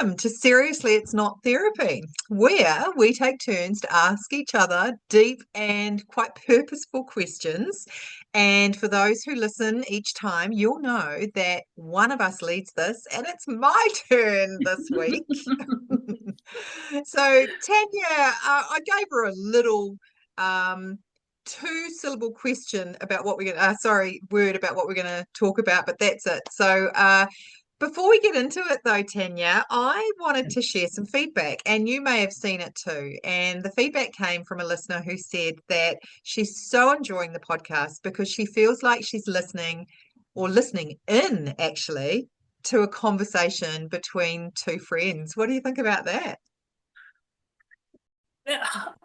Welcome to Seriously It's Not Therapy, where we take turns to ask each other deep and quite purposeful questions. And for those who listen each time, you'll know that one of us leads this, and it's my turn this week. So, Tanya, I gave her a little two-syllable question about what we're going to, word about what we're going to talk about, but that's it. So, before we get into it, though, Tanya, I wanted to share some feedback, and you may have seen it too. And the feedback came from a listener who said that she's so enjoying the podcast because she feels like she's listening in actually to a conversation between two friends. What do you think about that?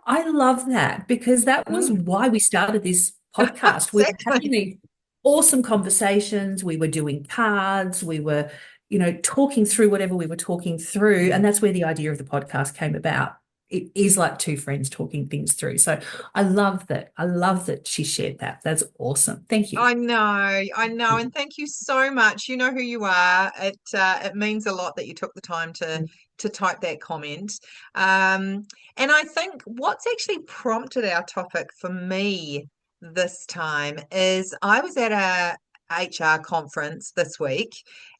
I love that because that was why we started this podcast. We were having Exactly. these awesome conversations. We were doing cards. We were, talking through whatever we were talking through. And that's where the idea of the podcast came about. It is like two friends talking things through. So I love that. I love that she shared that. That's awesome. Thank you. I know, and thank you so much. You know who you are. It means a lot that you took the time to type that comment. And I think what's actually prompted our topic for me this time is I was at a HR conference this week,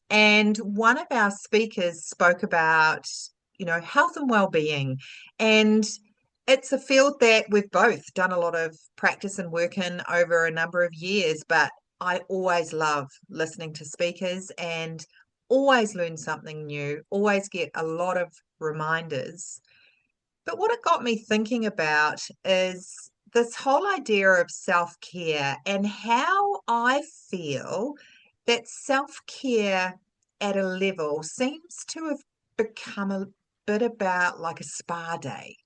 and one of our speakers spoke about, health and well-being, and it's a field that we've both done a lot of practice and work in over a number of years, but I always love listening to speakers and always learn something new, always get a lot of reminders. But what it got me thinking about is this whole idea of self-care and how I feel that self-care at a level seems to have become a bit about like a spa day,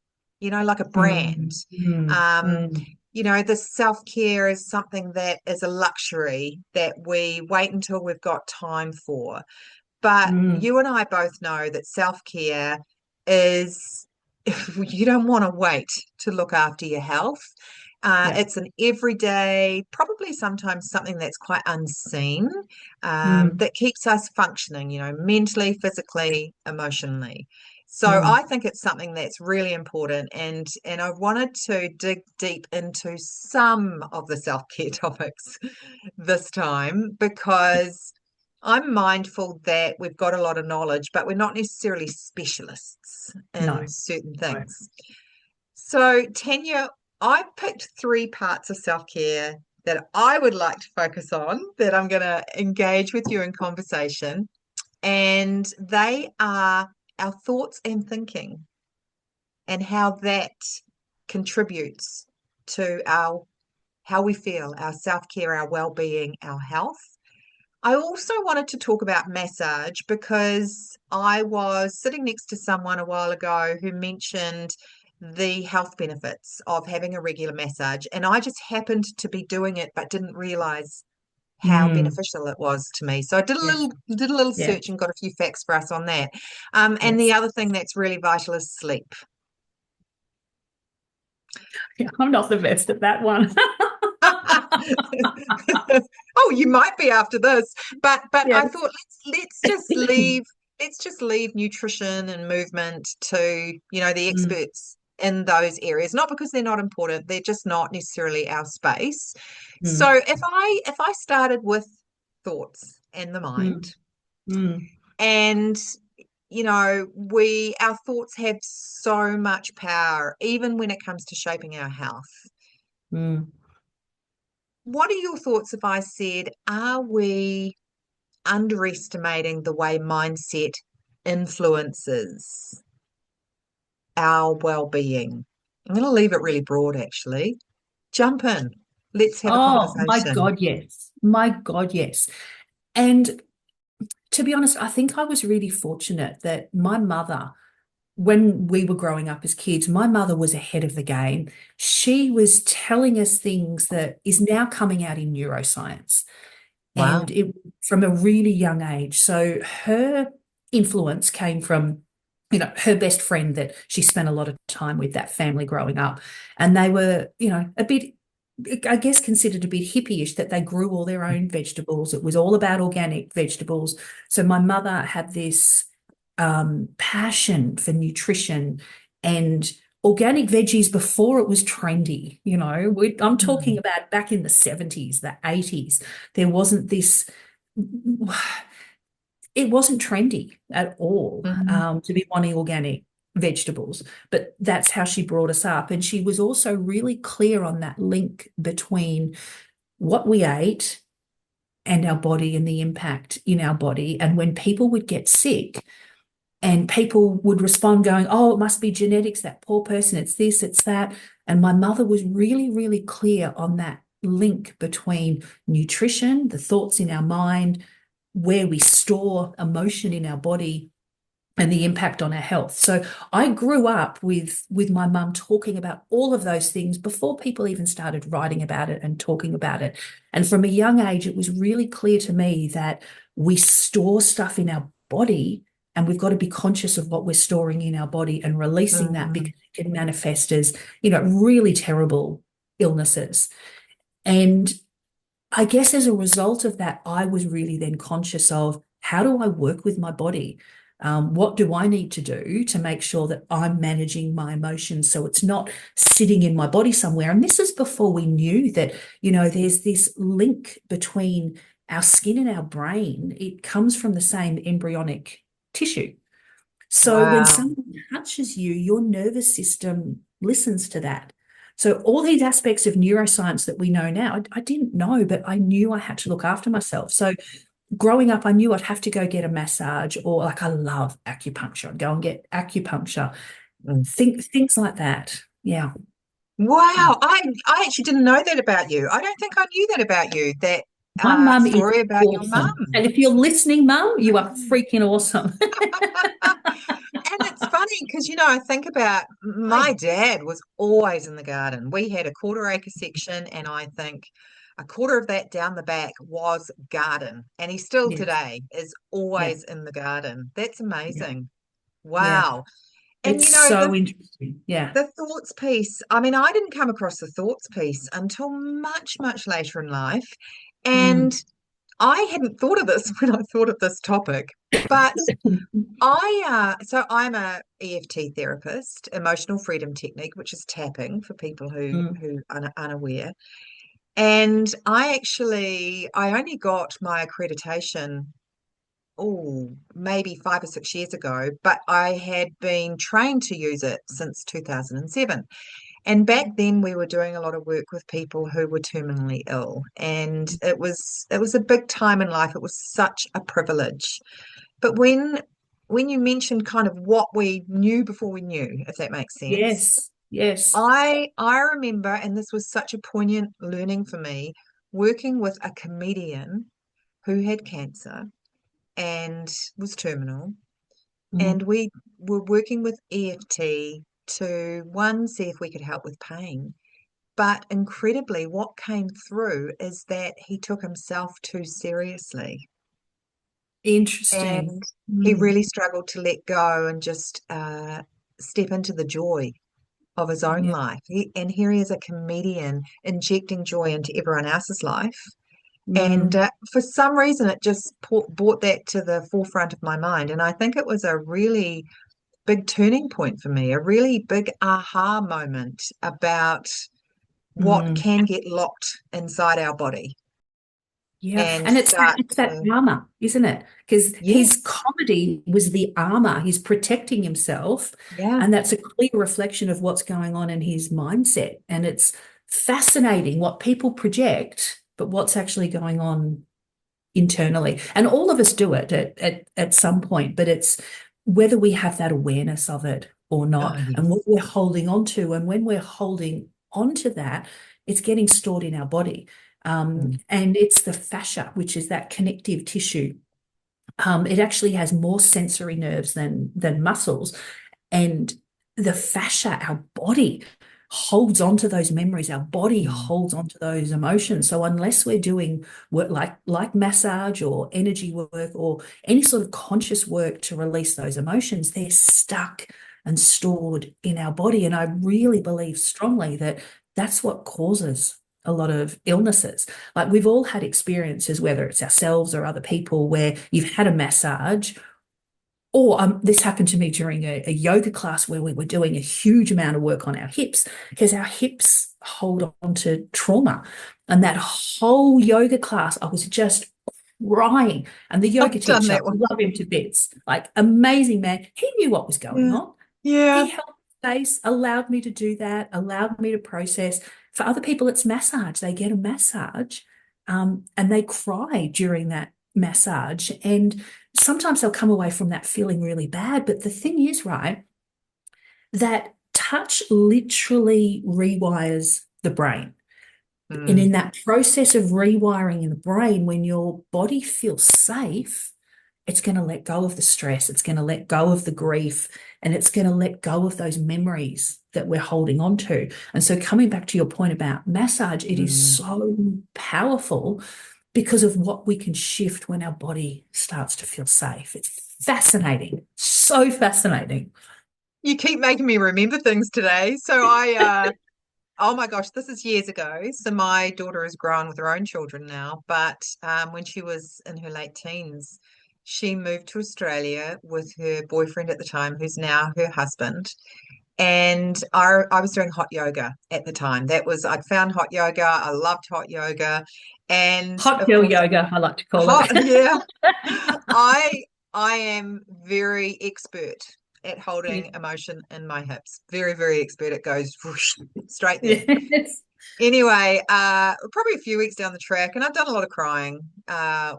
like a brand. Mm, mm, Um, mm, the self-care is something that is a luxury that we wait until we've got time for. But mm. you and I both know that self-care is, you don't want to wait to look after your health. Yeah. It's an everyday, probably sometimes something that's quite unseen, Mm, that keeps us functioning, mentally, physically, emotionally. So I mm. think it's something that's really important, and I wanted to dig deep into some of the self-care topics this time because I'm mindful that we've got a lot of knowledge, but we're not necessarily specialists in No, certain no. things. So, Tanya, I picked three parts of self-care that I would like to focus on, that I'm going to engage with you in conversation. And they are our thoughts and thinking and how that contributes to our how we feel, our self-care, our well-being, our health. I also wanted to talk about massage because I was sitting next to someone a while ago who mentioned the health benefits of having a regular massage, and I just happened to be doing it but didn't realize how Mm, beneficial it was to me. So I yes, did a little yeah, search and got a few facts for us on that. And the yes. other thing that's really vital is sleep. Yeah, I'm not the best at that one. Oh, you might be after this, but I Yes. thought let's just leave nutrition and movement to, the Mm, experts in those areas, not because they're not important, they're just not necessarily our space. So mm, if I started with thoughts and the mind, mm, mm, and our thoughts have so much power even when it comes to shaping our health. mm. What are your thoughts if I said, are we underestimating the way mindset influences our well-being? I'm going to leave it really broad, actually. Jump in. Let's have a Oh my conversation. God, yes. My God, yes. And to be honest, I think I was really fortunate that my mother, when we were growing up as kids, my mother was ahead of the game. She was telling us things that is now coming out in neuroscience. And Wow. it from a really young age. So her influence came from, her best friend that she spent a lot of time with, that family growing up. And they were, a bit, I guess, considered a bit hippie-ish, that they grew all their own vegetables. It was all about organic vegetables. So my mother had this passion for nutrition and organic veggies before it was trendy. I'm talking Mm. about back in the 70s, the 80s. There wasn't this, it wasn't trendy at all Mhm. to be wanting organic vegetables, but that's how she brought us up. And she was also really clear on that link between what we ate and our body and the impact in our body. And when people would get sick, and people would respond going, oh, it must be genetics, that poor person, it's this, it's that. And my mother was really, really clear on that link between nutrition, the thoughts in our mind, where we store emotion in our body, and the impact on our health. So I grew up with my mum talking about all of those things before people even started writing about it and talking about it. And from a young age, it was really clear to me that we store stuff in our body, and we've got to be conscious of what we're storing in our body and releasing that, Mm. because it can manifest as, really terrible illnesses. And I guess as a result of that, I was really then conscious of, how do I work with my body? What do I need to do to make sure that I'm managing my emotions so it's not sitting in my body somewhere? And this is before we knew that, there's this link between our skin and our brain. It comes from the same embryonic tissue. So when Wow. someone touches you, your nervous system listens to that. So all these aspects of neuroscience that we know now, I didn't know, but I knew I had to look after myself. So growing up, I knew I'd have to go get a massage, or like, I love acupuncture. I'd go and get acupuncture, Mm. things like that. Yeah. Yeah. Wow. I actually didn't know that about you. I don't think I knew that about you, that My mum is story about your awesome. mum. And if you're listening, mum, you are freaking awesome. And it's funny because, I think about my Hi. dad was always in the garden. We had a quarter acre section, and I think a quarter of that down the back was garden. And he still Yes. today is Yeah. always in the garden. That's Yeah. amazing. Yeah. Wow. And, It's so interesting. Yeah. the thoughts piece, I mean, I didn't come across the thoughts piece until much, much later in life. And Mm. I hadn't thought of this when I thought of this topic. But so I'm a EFT therapist, emotional freedom technique, which is tapping for people Mm. who are unaware. And I only got my accreditation, oh, maybe 5 or 6 years ago, but I had been trained to use it since 2007. And back then we were doing a lot of work with people who were terminally ill, and it was a big time in life. It was such a privilege. But when you mentioned kind of what we knew before we knew, if that makes sense, Yes. Yes. I remember, and this was such a poignant learning for me, working with a comedian who had cancer and was terminal, and Mm. we were working with EFT to, one, see if we could help with pain. But incredibly, what came through is that he took himself too seriously, Interesting. and he Mm. really struggled to let go and just step into the joy of his own Yeah. life. And here he is, a comedian injecting joy into everyone else's life. And Mm. for some reason, it just brought that to the forefront of my mind. And I think it was a really big turning point for me, a really big aha moment about what Mm. can get locked inside our body Yeah. and And it's that start it's that to, armor, isn't it? Because his yes, comedy was the armor. He's protecting himself. yeah, And that's a clear reflection of what's going on in his mindset. And it's fascinating what people project, but what's actually going on internally. And all of us do it at some point, but it's whether we have that awareness of it or oh, not, and what yes. we're holding on to. And when we're holding on to that, it's getting stored in our body. Mm, And it's the fascia, which is that connective tissue. It actually has more sensory nerves than muscles, and the fascia, our body holds on to those memories. Our body mm, holds on to those emotions. So unless we're doing work like massage or energy work or any sort of conscious work to release those emotions, they're stuck and stored in our body. And I really believe strongly that that's what causes a lot of illnesses. Like, we've all had experiences, whether it's ourselves or other people, where you've had a massage Or this happened to me during a yoga class where we were doing a huge amount of work on our hips because our hips hold on to trauma. And that whole yoga class, I was just crying. And the yoga I've done teacher, that one. love him to bits, like amazing man. He knew what was going Yeah. on. Yeah. He held space, allowed me to do that, allowed me to process. For other people, it's massage. They get a massage, and they cry during that massage. And sometimes they'll come away from that feeling really bad. But the thing is, right, that touch literally rewires the brain. And Mm, in that process of rewiring in the brain, when your body feels safe, it's going to let go of the stress, it's going to let go of the grief, and it's going to let go of those memories that we're holding on to. And so, coming back to your point about massage, it is mm. so powerful because of what we can shift when our body starts to feel safe. It's fascinating, so fascinating. You keep making me remember things today. Oh my gosh, this is years ago. So my daughter has grown with her own children now, but when she was in her late teens, she moved to Australia with her boyfriend at the time, who's now her husband. And I was doing hot yoga at the time. I'd found hot yoga. I loved hot yoga. And Hot of girl course, yoga, I like to call hot, it. yeah. I am very expert at Yes. holding emotion in my hips. Very, very expert. It goes whoosh, straight there. Yes. Anyway, probably a few weeks down the track, and I've done a lot of crying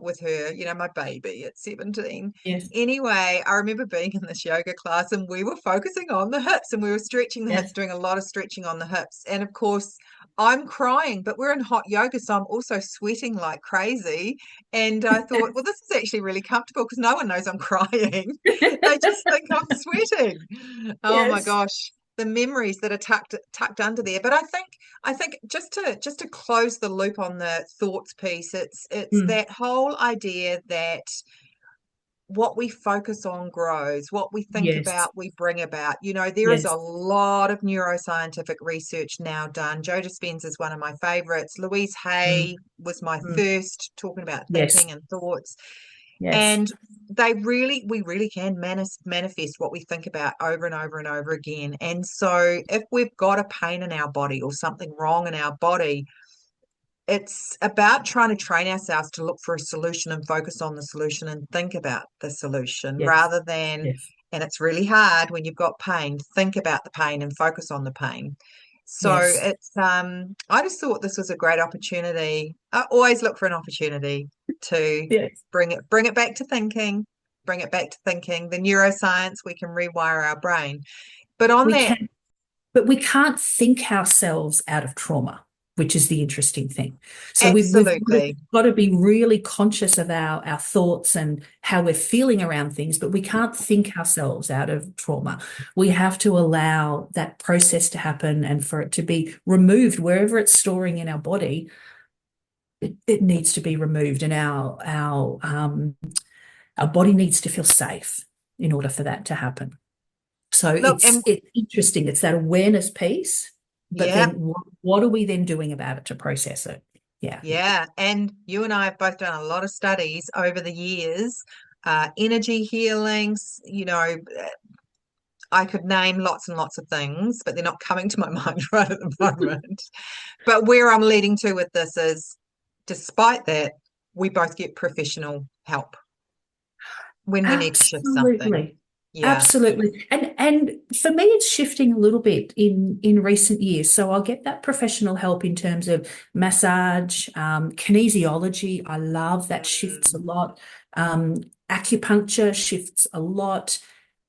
with her, my baby at 17. Yes. Anyway, I remember being in this yoga class and we were focusing on the hips and we were stretching the hips, Yes. doing a lot of stretching on the hips. And of course, I'm crying, but we're in hot yoga, so I'm also sweating like crazy. And I thought, well, this is actually really comfortable because no one knows I'm crying. They just think I'm sweating. Oh my Yes. gosh, the memories that are tucked under there. But I think just to close the loop on the thoughts piece, it's Mm. that whole idea that what we focus on grows, what we think Yes. about, we bring about. There is a Yes. lot of neuroscientific research now done. Joe Dispenza is one of my favorites. Louise Mm. Hay was my Mm. first talking about Yes. thinking and thoughts. Yes. And we really can manifest what we think about over and over and over again. And so if we've got a pain in our body or something wrong in our body, it's about trying to train ourselves to look for a solution and focus on the solution and think about the solution Yes. rather than, Yes. and it's really hard when you've got pain, think about the pain and focus on the pain. So Yes. I just thought this was a great opportunity. I always look for an opportunity to Yes. bring it back to thinking, bring it back to thinking. The neuroscience, we can rewire our brain. But on We that, can, but we can't think ourselves out of trauma, which is the interesting thing. So we've absolutely. got to be really conscious of our thoughts and how we're feeling around things, but we can't think ourselves out of trauma. We have to allow that process to happen and for it to be removed wherever it's storing in our body. It needs to be removed, and our body needs to feel safe in order for that to happen. So Look, it's and it's interesting. It's that awareness piece, but yeah, then what are we then doing about it to process it? Yeah. yeah. And you and I have both done a lot of studies over the years, energy healings, I could name lots and lots of things, but they're not coming to my mind right at the moment. But where I'm leading to with this is, despite that, we both get professional help when we need to shift something. Absolutely. Yeah. Absolutely. And for me, it's shifting a little bit in recent years. So I'll get that professional help in terms of massage, kinesiology. I love that shifts a Mm, lot. Acupuncture shifts a lot,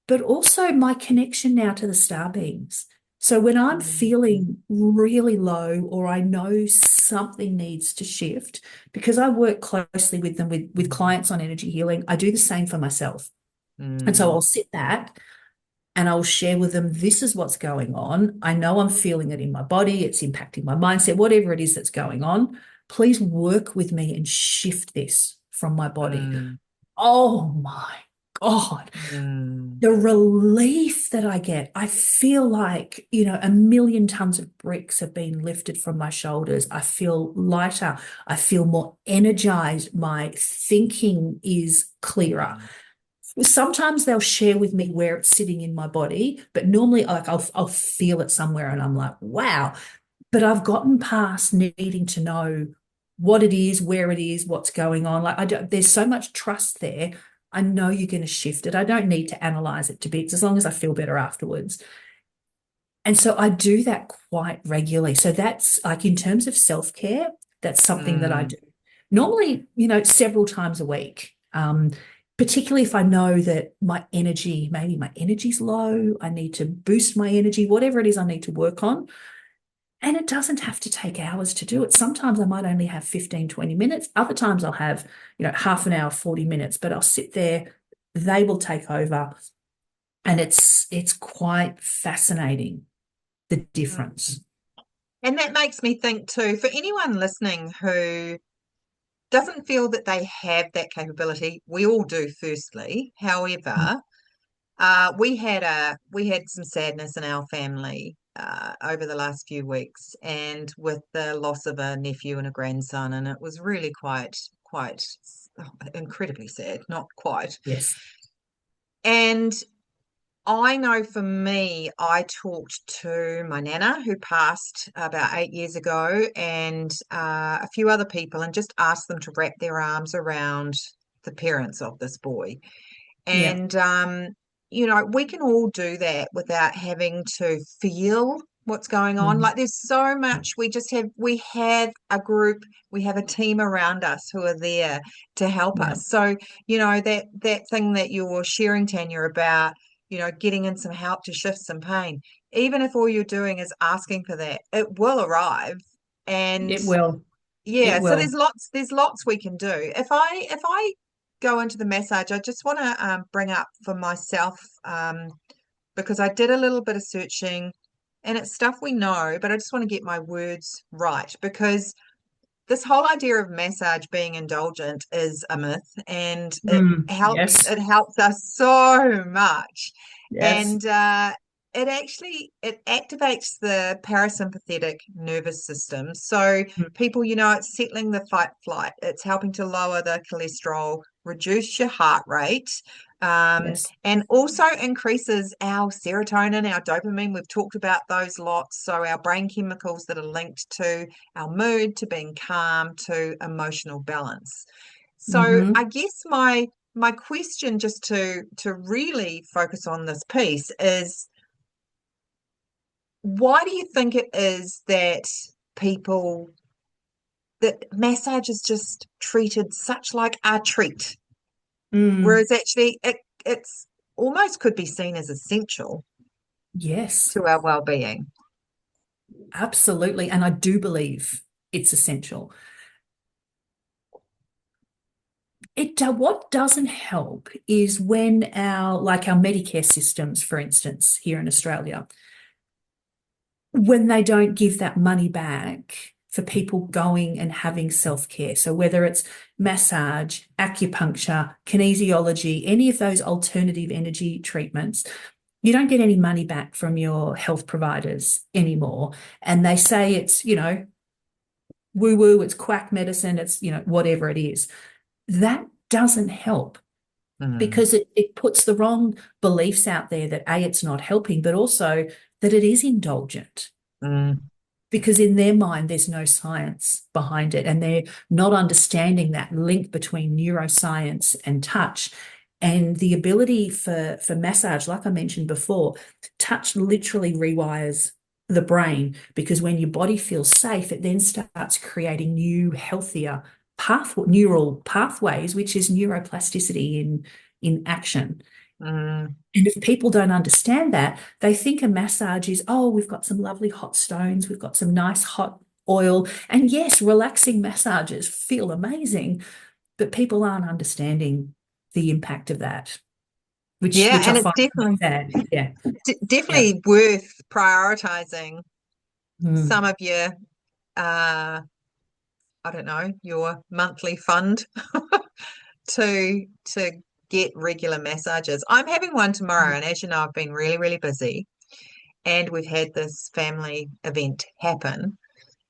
but also my connection now to the star beings. So when I'm mm, feeling really low or I know something needs to shift, because I work closely with them with clients on energy healing, I do the same for myself. And so mm, I'll sit back and I'll share with them, this is what's going on. I know I'm feeling it in my body, it's impacting my mindset, whatever it is that's going on. Please work with me and shift this from my body. mm, Oh my God, mm, the relief that I get, I feel like, a million tons of bricks have been lifted from my shoulders. I feel lighter. I feel more energized. My thinking is clearer. mm. Sometimes they'll share with me where it's sitting in my body, but normally like I'll feel it somewhere and I'm like, wow. But I've gotten past needing to know what it is, where it is, what's going on. Like I don't, there's so much trust there. I know you're going to shift it. I don't need to analyze it to bits as long as I feel better afterwards. And so I do that quite regularly. So that's like in terms of self-care, that's something that I Mm, do. Normally, you know, several times a week. Particularly if I know that my energy, maybe my energy's low, I need to boost my energy, whatever it is I need to work on. And it doesn't have to take hours to do it. Sometimes I might only have 15, 20 minutes. Other times I'll have, you know, half an hour, 40 minutes, but I'll sit there, they will take over. And it's quite fascinating, the mm. difference. And that makes me think too, for anyone listening who doesn't feel that they have that capability, we all do, firstly. However, we had some sadness in our family over the last few weeks, and with the loss of a nephew and a grandson, and it was really quite incredibly sad, not quite. Yes. And I know for me, I talked to my nana who passed about 8 years ago, and a few other people, and just asked them to wrap their arms around the parents of this boy. Yeah. And, we can all do that without having to feel what's going on. Mm. Like there's so much, we have a group, we have a team around us who are there to help Yeah. us. So, that thing that you're sharing, Tanya, about, getting in some help to shift some pain, even if all you're doing is asking for that, it will arrive. And It will. It yeah, so will. there's lots we can do. If I go into the massage, I just want to bring up for myself, because I did a little bit of searching, and it's stuff we know, but I just want to get my words right, because this whole idea of massage being indulgent is a myth, and it Mm. helps Yes. it helps us so much. Yes. And it activates the parasympathetic nervous system. So Mm. people, it's settling the fight flight, it's helping to lower the cholesterol, reduce your heart rate, Yes. and also increases our serotonin, our dopamine. We've talked about those lots. So our brain chemicals that are linked to our mood, to being calm, to emotional balance. So Mm-hmm. I guess my question, just to really focus on this piece, is why do you think it is that people that massage is just treated such like a treat, Mm. whereas actually it's almost could be seen as essential Yes. to our well-being? Absolutely. And I do believe it's essential. What doesn't help is when our Medicare systems, for instance, here in Australia, when they don't give that money back for people going and having self-care. So whether it's massage, acupuncture, kinesiology, any of those alternative energy treatments, you don't get any money back from your health providers anymore. And they say it's, woo-woo, it's quack medicine, it's, whatever it is. That doesn't help Mm, because it puts the wrong beliefs out there that A, it's not helping, but also that it is indulgent. mm, Because in their mind, there's no science behind it, and they're not understanding that link between neuroscience and touch. And the ability for massage, like I mentioned before, touch literally rewires the brain because when your body feels safe, it then starts creating new, healthier neural pathways, which is neuroplasticity in action. mm. And if people don't understand that, they think a massage is, oh, we've got some lovely hot stones, we've got some nice hot oil. And yes, relaxing massages feel amazing, but people aren't understanding the impact of that, which Yeah, which I and it's find quite sad. Yeah. Yeah. definitely worth prioritizing some Mm. of your I don't know, your monthly fund to get regular massages. I'm having one tomorrow, and as you know, I've been really, really busy, and we've had this family event happen.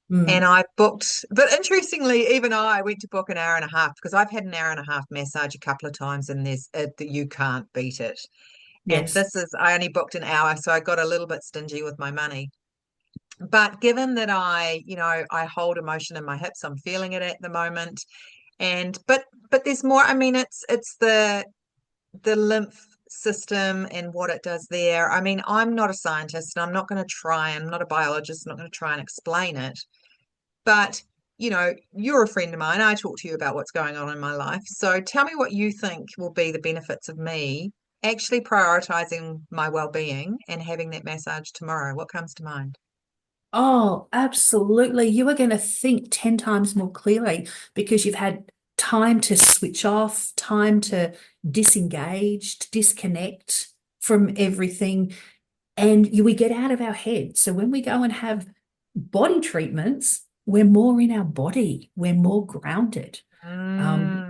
And Mm. I booked, but interestingly, even I went to book an hour and a half because I've had an hour and a half massage a couple of times, and you can't beat it. And Yes. I only booked an hour, so I got a little bit stingy with my money. But given that I hold emotion in my hips, I'm feeling it at the moment. And but there's more. I mean, it's the lymph system and what it does there. I mean, I'm not a scientist and I'm not going to try, I'm not a biologist, I'm not going to try and explain it. But, you're a friend of mine. I talk to you about what's going on in my life. So tell me what you think will be the benefits of me actually prioritizing my well-being and having that massage tomorrow. What comes to mind? Oh, absolutely. You are going to think 10 times more clearly because you've had time to switch off, time to disengage, to disconnect from everything. And we get out of our head. So when we go and have body treatments, we're more in our body, we're more grounded. Mm,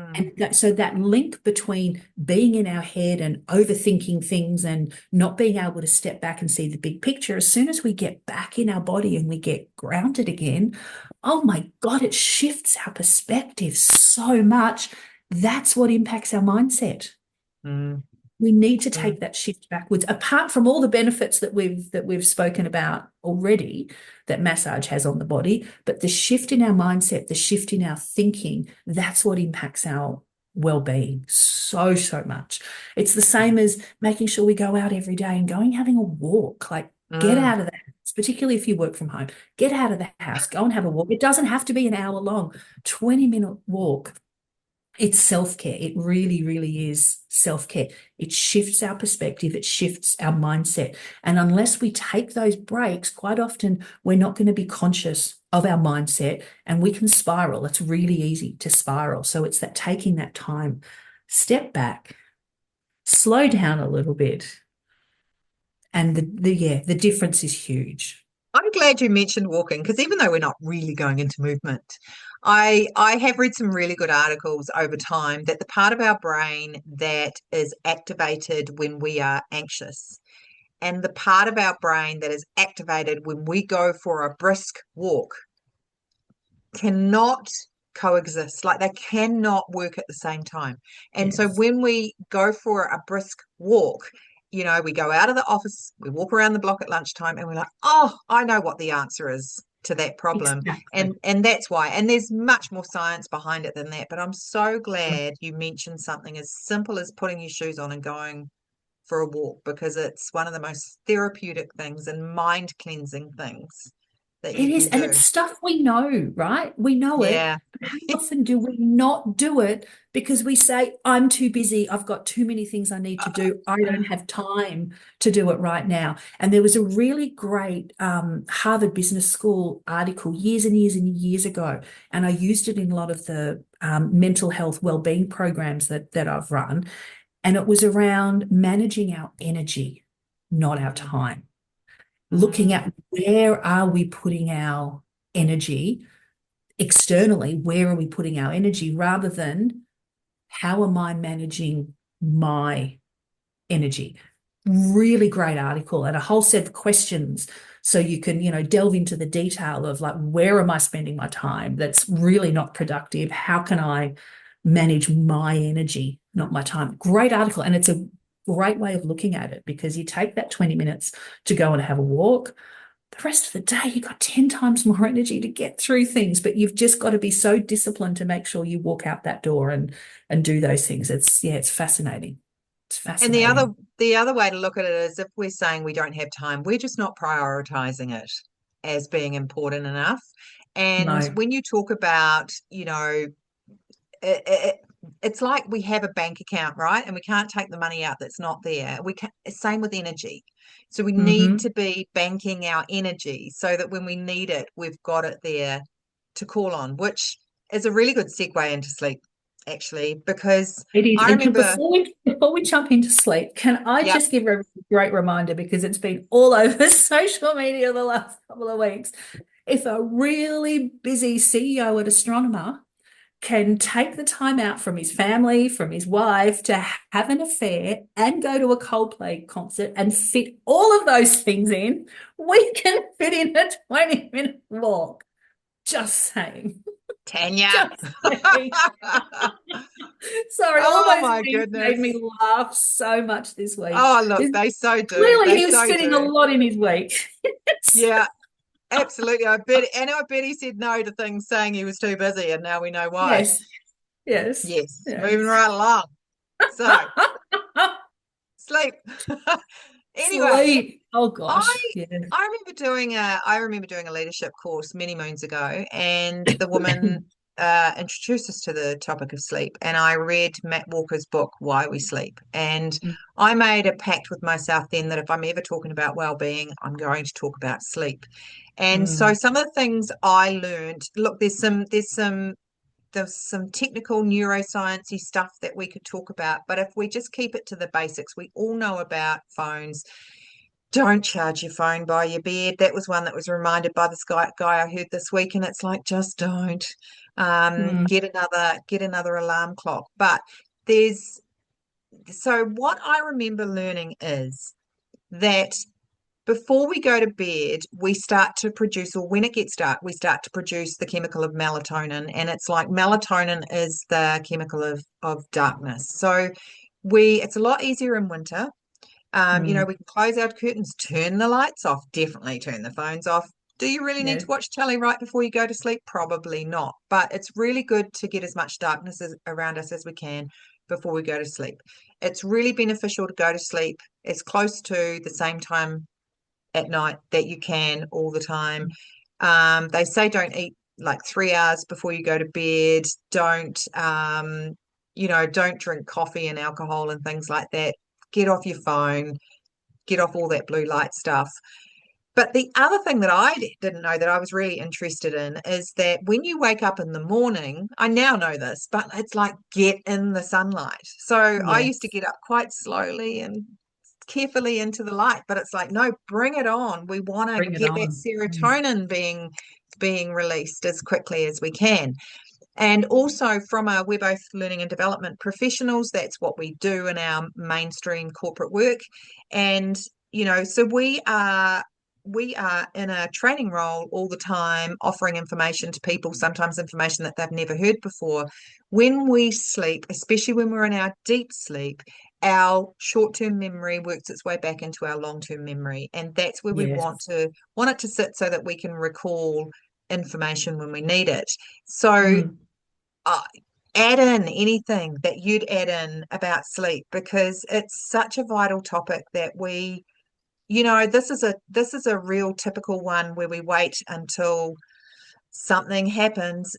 So that link between being in our head and overthinking things and not being able to step back and see the big picture, as soon as we get back in our body and we get grounded again, oh my God, it shifts our perspective so much. That's what impacts our mindset. mm, We need to mm, take that shift backwards, apart from all the benefits that we've spoken about already that massage has on the body. But the shift in our mindset, the shift in our thinking, that's what impacts our well-being so, so much. It's the same as making sure we go out every day and going having a walk. Like, get mm. out of the house, particularly if you work from home. Get out of the house, go and have a walk. It doesn't have to be an hour long, 20-minute walk. It's self-care. It really, really is self-care. It shifts our perspective, it shifts our mindset. And unless we take those breaks, quite often we're not going to be conscious of our mindset and we can spiral. It's really easy to spiral. So it's that taking that time, step back, slow down a little bit. And the difference is huge. I'm glad you mentioned walking because even though we're not really going into movement, I have read some really good articles over time that the part of our brain that is activated when we are anxious and the part of our brain that is activated when we go for a brisk walk cannot coexist. Like they cannot work at the same time. And so Yes. when we go for a brisk walk, we go out of the office, we walk around the block at lunchtime, and we're like, oh, I know what the answer is to that problem. And Exactly. and that's why. And there's much more science behind it than that. But I'm so glad you mentioned something as simple as putting your shoes on and going for a walk because it's one of the most therapeutic things and mind cleansing things that It you is, can and do. it's stuff we know, right? We know it, Yeah. but how often do we not do it because we say, I'm too busy, I've got too many things I need to do, I don't have time to do it right now. And there was a really great Harvard Business School article years and years and years ago, and I used it in a lot of the mental health wellbeing programs that I've run, and it was around managing our energy, not our Mm, time, looking mm, at where are we putting our energy externally, where are we putting our energy rather than how am I managing my energy. Really great article and a whole set of questions so you can, delve into the detail of like where am I spending my time that's really not productive? How can I manage my energy, not my time? Great article. And it's a great way of looking at it because you take that 20 minutes to go and have a walk. The rest of the day, you've got 10 times more energy to get through things, but you've just got to be so disciplined to make sure you walk out that door and do those things. It's fascinating. It's And the other fascinating. the other way to look at it is if we're saying we don't have time, we're just not prioritizing it as being important enough. And No. when you talk about, it, it, it's like we have a bank account, right? And we can't take the money out that's not there. We can same with energy. So we need Hmm. to be banking our energy so that when we need it, we've got it there to call on, which is a really good segue into sleep, actually, because It is. I And remember, before we jump into sleep, can I yep, just give a great reminder because it's been all over social media the last couple of weeks. If a really busy CEO at Astronomer can take the time out from his family, from his wife to have an affair and go to a Coldplay concert and fit all of those things in, we can fit in a 20-minute walk. Just saying. Tanya. Just saying. Sorry, all Oh those my memes made me goodness. laugh so much this week. Oh, look, they so do. Clearly, They he was so spending a do. lot in his week. Yeah, absolutely. I bet he said no to things saying he was too busy, and now we know why. Yes, yes, Yes, moving yes. right along. So, sleep. Anyway, Sleep. Oh I gosh, yes. I remember doing a leadership course many moons ago, and the woman introduced us to the topic of sleep. And I read Matt Walker's book, Why We Sleep. And I made a pact with myself then that if I'm ever talking about well-being, I'm going to talk about sleep. And so Mm, some of the things I learned, look, there's some technical neurosciencey stuff that we could talk about, but if we just keep it to the basics, we all know about phones. Don't charge your phone by your bed. That was one that was reminded by this guy I heard this week, and it's like, just don't. mm, Get another alarm clock. But there's so what I remember learning is that before we go to bed, we start to produce, or when it gets dark, we start to produce the chemical of melatonin. And it's like melatonin is the chemical of darkness. So it's a lot easier in winter. mm. We can close our curtains, turn the lights off, definitely turn the phones off. Do you really need Yeah, to watch telly right before you go to sleep? Probably not. But it's really good to get as much darkness around us as we can before we go to sleep. It's really beneficial to go to sleep as close to the same time at night that you can all the time. They say don't eat like 3 hours before you go to bed. Don't drink coffee and alcohol and things like that. Get off your phone, get off all that blue light stuff. But the other thing that I didn't know that I was really interested in is that when you wake up in the morning, I now know this, but it's like get in the sunlight. So I used to yes. get up quite slowly and carefully into the light, but it's like, no, bring it on. We want to Bring it get that on. Mm, serotonin being released as quickly as we can. And also, we're both learning and development professionals. That's what we do in our mainstream corporate work. And, so we are in a training role all the time, offering information to people, sometimes information that they've never heard before. When we sleep, especially when we're in our deep sleep, our short-term memory works its way back into our long-term memory. And that's where we want yes. it to sit so that we can recall information when we need it. So Mm, uh, add in anything that you'd add in about sleep, because it's such a vital topic that this is a real typical one where we wait until something happens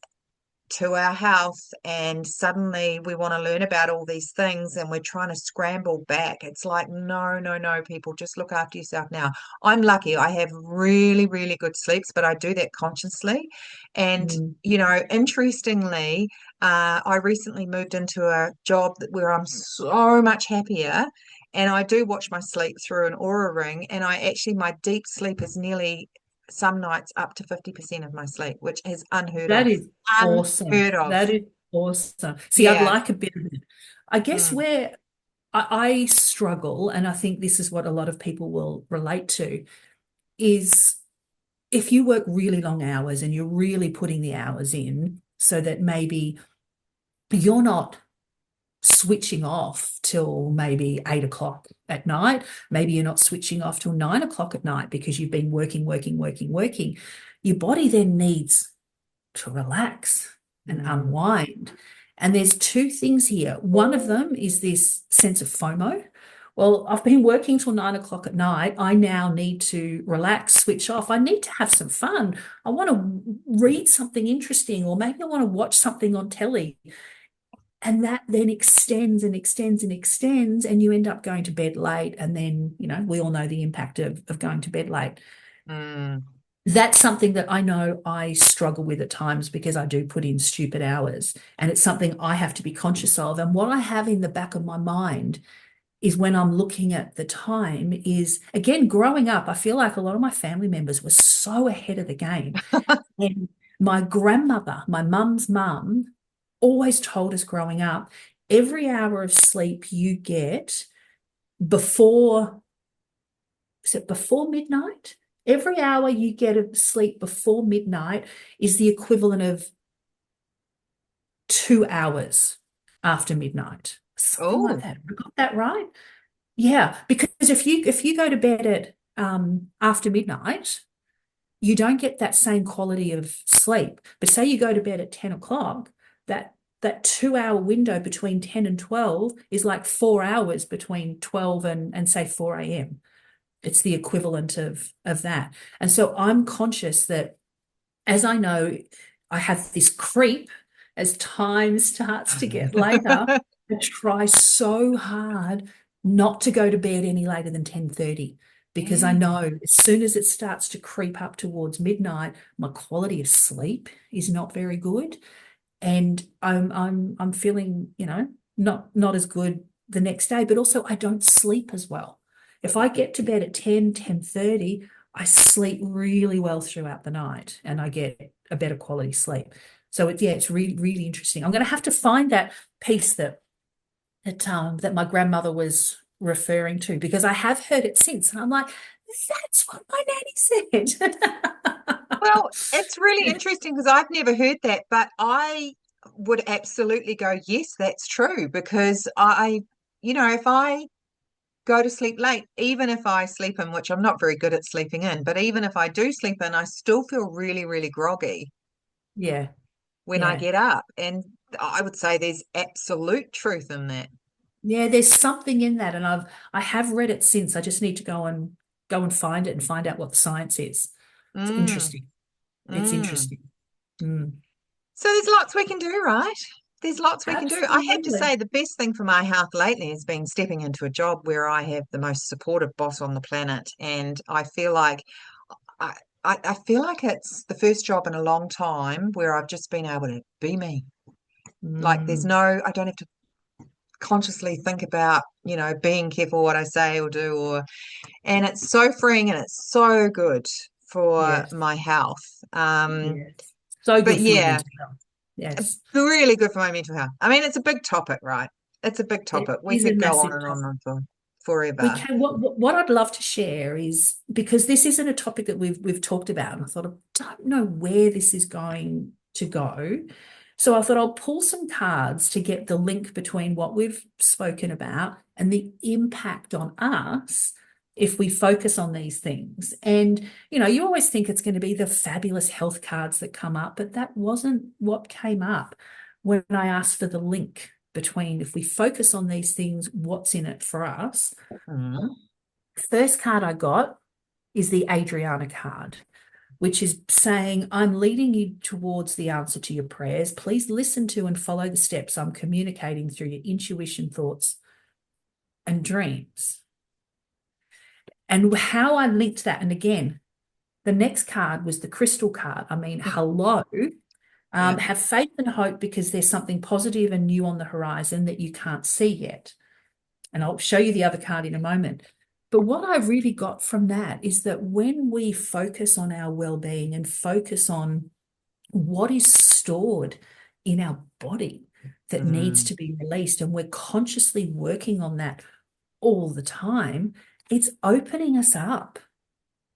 to our health and suddenly we want to learn about all these things and we're trying to scramble back. It's like, no, no, no, people, just look after yourself now. I'm lucky. I have really, really good sleeps, but I do that consciously. And, mm. interestingly, I recently moved into a job where I'm so much happier. And I do watch my sleep through an aura ring. And my deep sleep is nearly some nights up to 50% of my sleep, which is unheard That of. is awesome. Unheard of. That is awesome. See, I'd Yeah. like a bit of it. I guess Mm. where I struggle, and I think this is what a lot of people will relate to, is if you work really long hours and you're really putting the hours in so that maybe you're not switching off till maybe 8 o'clock at night. Maybe you're not switching off till 9 o'clock at night because you've been working, working, working, working. Your body then needs to relax and Mm. unwind. And there's two things here. One of them is this sense of FOMO. Well, I've been working till 9 o'clock at night. I now need to relax, switch off. I need to have some fun. I want to read something interesting, or maybe I want to watch something on telly. And that then extends and extends and extends, and you end up going to bed late. And then, we all know the impact of going to bed late. Mm. That's something that I know I struggle with at times because I do put in stupid hours. And it's something I have to be conscious of. And what I have in the back of my mind is when I'm looking at the time is, again, growing up, I feel like a lot of my family members were so ahead of the game. And my grandmother, my mum's mum, always told us growing up, every hour of sleep you get before, is it before midnight? Every hour you get of sleep before midnight is the equivalent of 2 hours after midnight. Something like Oh, that. I got that right? Yeah, because if you go to bed at after midnight, you don't get that same quality of sleep. But say you go to bed at 10 o'clock, that 2 hour window between 10 and 12 is like 4 hours between 12 and say 4 a.m. It's the equivalent of that. And so I'm conscious that as I know, I have this creep as time starts to get later. I try so hard not to go to bed any later than 10:30 because I yeah. know as soon as it starts to creep up towards midnight, my quality of sleep is not very good. And I'm feeling, not as good the next day, but also I don't sleep as well. If I get to bed at 10:30, I sleep really well throughout the night and I get a better quality sleep. So it's really, really interesting. I'm going to have to find that piece that my grandmother was referring to because I have heard it since. And I'm like, that's what my nanny said. Well, it's really interesting because I've never heard that, but I would absolutely go, yes, that's true. Because if I go to sleep late, even if I sleep in, which I'm not very good at sleeping in, but even if I do sleep in, I still feel really, really groggy Yeah, when I yeah. get up. And I would say there's absolute truth in that. Yeah, there's something in that, and I have read it since. I just need to go and find it and find out what the science is. It's Mm, interesting. It's mm. interesting. Mm. So there's lots we can do, right? There's lots we can do. I have to Absolutely. say, the best thing for my health lately has been stepping into a job where I have the most supportive boss on the planet, and I, I feel like it's the first job in a long time where I've just been able to be me. Like Mm. I don't have to consciously think about, being careful what I say or do, and it's so freeing and it's so good for Yes. my health. Yes. So But good for your yeah, mental health. Yes. really good for my mental health. I mean, it's a big topic, right? It's a big It topic. We is a could go on massive and on topic. and on We forever. can what I'd love to share is because this isn't a topic that we've talked about, and I thought I don't know where this is going to go. So I thought I'll pull some cards to get the link between what we've spoken about and the impact on us if we focus on these things. And you always think it's going to be the fabulous health cards that come up, but that wasn't what came up when I asked for the link between if we focus on these things, what's in it for us. Mm. First card I got is the Adriana card, which is saying, I'm leading you towards the answer to your prayers. Please listen to and follow the steps I'm communicating through your intuition, thoughts, and dreams. And how I linked that, and again, the next card was the crystal card. I mean, hello. Yeah. Have faith and hope because there's something positive and new on the horizon that you can't see yet. And I'll show you the other card in a moment. But what I really got from that is that when we focus on our well-being and focus on what is stored in our body that needs Mm. to be released, and we're consciously working on that all the time, it's opening us up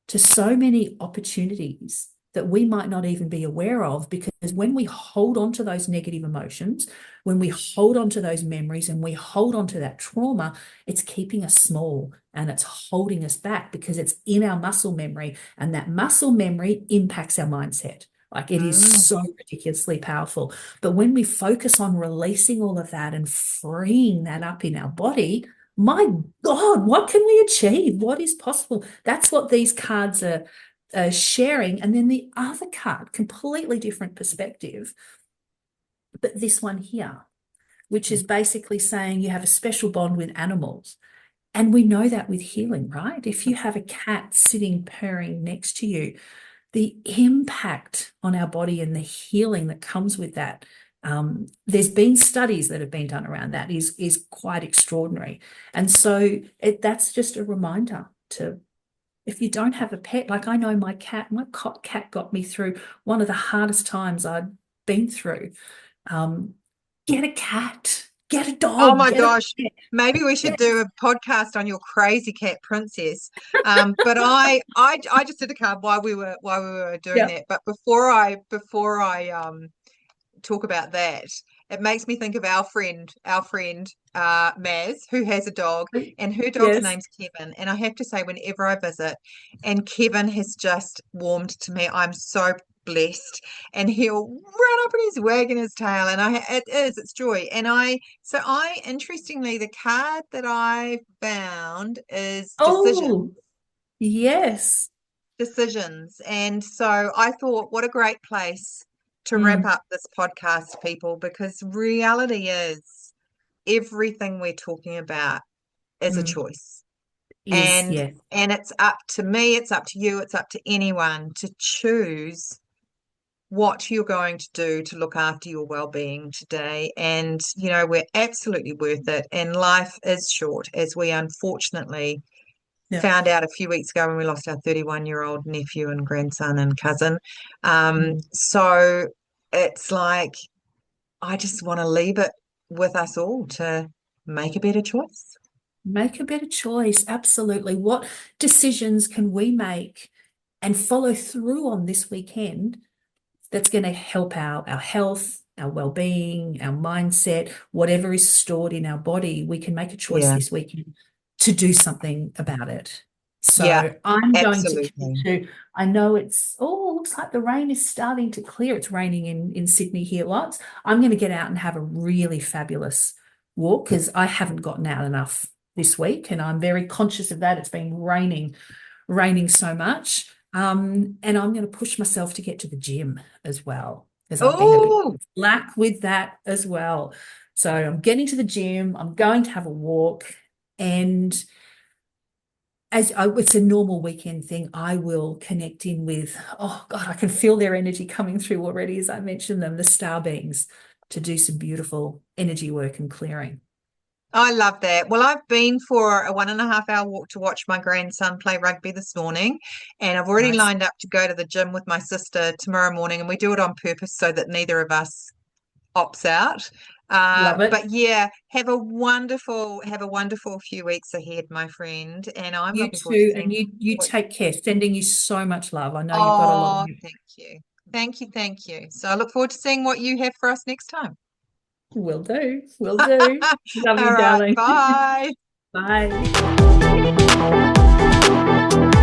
to so many opportunities that we might not even be aware of because when we hold on to those negative emotions, when we hold on to those memories and we hold on to that trauma, it's keeping us small and it's holding us back because it's in our muscle memory and that muscle memory impacts our mindset. Like it is Mm. so ridiculously powerful. But when we focus on releasing all of that and freeing that up in our body, my God, what can we achieve? What is possible? That's what these cards are sharing. And then the other card, completely different perspective, but this one here, which is basically saying you have a special bond with animals. And we know that with healing, right? If you have a cat sitting purring next to you, the impact on our body and the healing that comes with that. There's been studies that have been done around that is quite extraordinary. And so that's just a reminder to, if you don't have a pet, like I know my cat got me through one of the hardest times I'd been through. Um, get a cat. Get a Oh dog, my get a gosh. pet. Maybe we should Yes. do a podcast on your crazy cat princess. But I just did a card while we were doing Yep. that. But before I talk about that, it makes me think of our friend Maz, who has a dog, and her dog's Yes. name's Kevin. And I have to say, whenever I visit, and Kevin has just warmed to me, I'm so blessed. And he'll run up and he's wagging his tail, and it's joy. And I interestingly, the card that I found is decision Oh, yes. decisions. And so I thought, what a great place to wrap Mm, up this podcast, people, because reality is everything we're talking about is a mm. choice. Is, And yes. and it's up to me, it's up to you, it's up to anyone to choose what you're going to do to look after your well-being today. And we're absolutely worth it. And life is short, as we unfortunately Yep. found out a few weeks ago when we lost our 31-year-old nephew and grandson and cousin. Mm. So it's like I just want to leave it with us all to make a better choice. Make a better choice. Absolutely. What decisions can we make and follow through on this weekend that's going to help our health, our well-being, our mindset, whatever is stored in our body? We can make a choice Yeah, this weekend to do something about it. yeah, So I'm going to commit absolutely. to, I know it's, oh, looks like the rain is starting to clear. It's raining in Sydney here lots. I'm going to get out and have a really fabulous walk because I haven't gotten out enough this week, and I'm very conscious of that. It's been raining so much. And I'm going to push myself to get to the gym as well, because I've been a bit Oh, slack with that as well. So I'm getting to the gym, I'm going to have a walk, and it's a normal weekend thing, I will connect in with, oh God, I can feel their energy coming through already as I mentioned them, the star beings, to do some beautiful energy work and clearing. I love that. Well, I've been for a 1.5 hour walk to watch my grandson play rugby this morning, and I've already Nice. lined up to go to the gym with my sister tomorrow morning, and we do it on purpose so that neither of us opts out. Love it. But yeah, have a wonderful few weeks ahead, my friend, and I'm You looking forward to too, and seeing you what. take care. Sending you so much love. I know you've got a lot Oh, on you. thank you, thank you, thank you. So I look forward to seeing what you have for us next time. Will do. Will do. Love All you, right, darling. bye. Bye.